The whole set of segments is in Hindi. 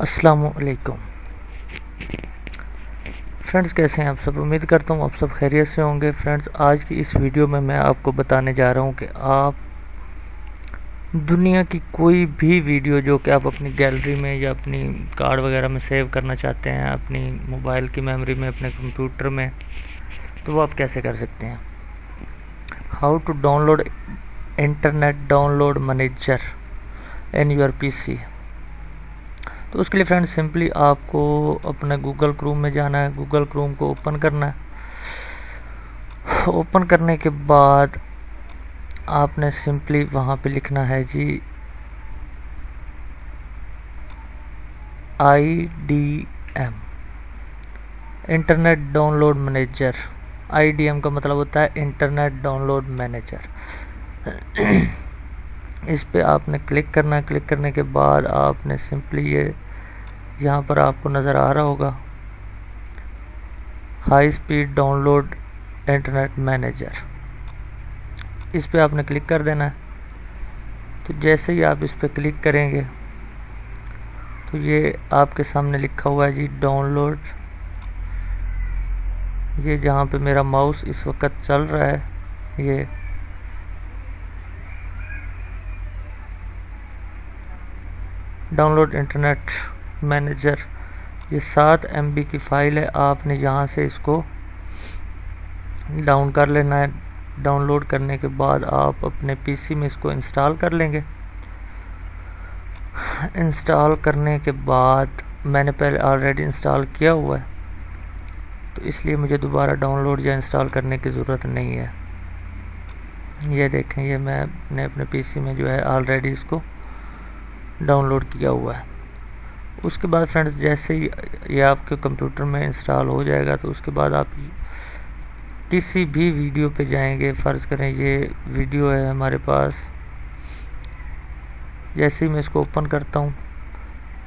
अस्सलामुअलैकुम फ्रेंड्स, कैसे हैं आप सब। उम्मीद करता हूँ आप सब खैरियत से होंगे। फ्रेंड्स, आज की इस वीडियो में मैं आपको बताने जा रहा हूँ कि आप दुनिया की कोई भी वीडियो जो कि आप अपनी गैलरी में या अपनी कार्ड वगैरह में सेव करना चाहते हैं, अपनी मोबाइल की मेमोरी में, अपने कंप्यूटर में, तो वो आप कैसे कर सकते हैं। How to download internet download manager in your PC. तो उसके लिए फ्रेंड्स सिंपली आपको अपने गूगल क्रोम में जाना है। गूगल क्रोम को ओपन करना है। ओपन करने के बाद आपने सिंपली वहाँ पे लिखना है जी IDM, internet download manager. IDM का मतलब होता है इंटरनेट डाउनलोड मैनेजर। इस पे आपने क्लिक करना है। क्लिक करने के बाद आपने सिंपली ये यहाँ पर आपको नज़र आ रहा होगा high speed download internet manager, इस पे आपने क्लिक कर देना है। तो जैसे ही आप इस पे क्लिक करेंगे तो ये आपके सामने लिखा हुआ है जी डाउनलोड। ये जहाँ पे मेरा माउस इस वक्त चल रहा है, ये डाउनलोड इंटरनेट मैनेजर, ये 7 MB की फ़ाइल है। आपने यहाँ से इसको डाउन कर लेना है। डाउनलोड करने के बाद आप अपने पीसी में इसको इंस्टॉल कर लेंगे। इंस्टॉल करने के बाद मैंने पहले ऑलरेडी इंस्टॉल किया हुआ है, तो इसलिए मुझे दोबारा डाउनलोड या इंस्टॉल करने की ज़रूरत नहीं है। ये देखें, ये मैंने अपने पीसी में जो है ऑलरेडी इसको डाउनलोड किया हुआ है। उसके बाद फ्रेंड्स जैसे ही ये आपके कंप्यूटर में इंस्टॉल हो जाएगा तो उसके बाद आप किसी भी वीडियो पे जाएंगे। फ़र्ज़ करें ये वीडियो है हमारे पास। जैसे ही मैं इसको ओपन करता हूँ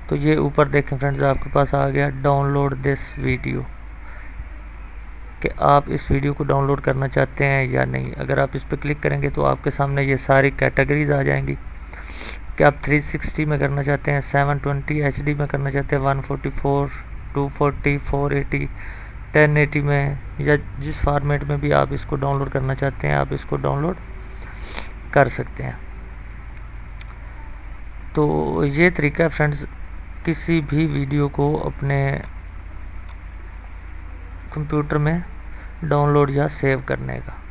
तो ये ऊपर देखें फ्रेंड्स, आपके पास आ गया डाउनलोड दिस वीडियो, कि आप इस वीडियो को डाउनलोड करना चाहते हैं या नहीं। अगर आप इस पर क्लिक करेंगे तो आपके सामने ये सारी कैटेगरीज आ जाएंगी कि आप 360 में करना चाहते हैं, 720 HD में करना चाहते हैं, 144, 240, 480, 1080 में, या जिस फॉर्मेट में भी आप इसको डाउनलोड करना चाहते हैं आप इसको डाउनलोड कर सकते हैं। तो ये तरीका है फ्रेंड्स किसी भी वीडियो को अपने कंप्यूटर में डाउनलोड या सेव करने का।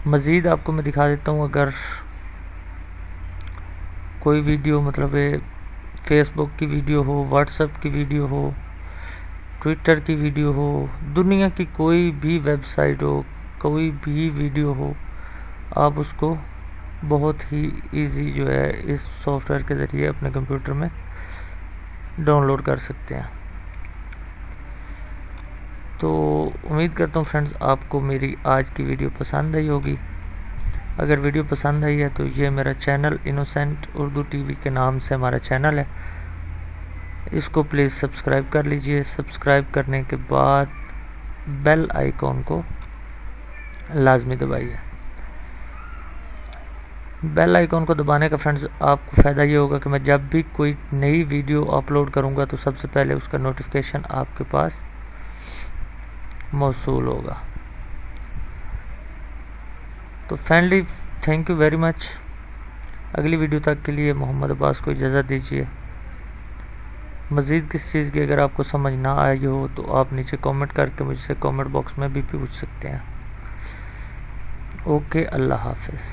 मज़ीद आपको मैं दिखा देता हूँ। अगर कोई वीडियो मतलब फेसबुक की वीडियो हो, व्हाट्सएप की वीडियो हो, ट्विटर की वीडियो हो, दुनिया की कोई भी वेबसाइट हो, कोई भी वीडियो हो, आप उसको बहुत ही इजी जो है इस सॉफ्टवेयर के ज़रिए अपने कंप्यूटर में डाउनलोड कर सकते हैं। तो उम्मीद करता हूँ फ्रेंड्स आपको मेरी आज की वीडियो पसंद आई होगी। अगर वीडियो पसंद आई है तो ये मेरा चैनल इनोसेंट उर्दू टीवी के नाम से हमारा चैनल है, इसको प्लीज़ सब्सक्राइब कर लीजिए। सब्सक्राइब करने के बाद बेल आइकॉन को लाजमी दबाइए। बेल आइकॉन को दबाने का फ्रेंड्स आपको फ़ायदा ये होगा कि मैं जब भी कोई नई वीडियो अपलोड करूँगा तो सबसे पहले उसका नोटिफिकेशन आपके पास मौसूल होगा। तो friendly thank you very much. अगली वीडियो तक के लिए मोहम्मद अब्बास को इजाज़त दीजिए। मज़ीद किस चीज़ की अगर आपको समझ ना आई हो तो आप नीचे कमेंट करके मुझसे कमेंट बॉक्स में भी पूछ सकते हैं। ओके, अल्लाह हाफ़िज़।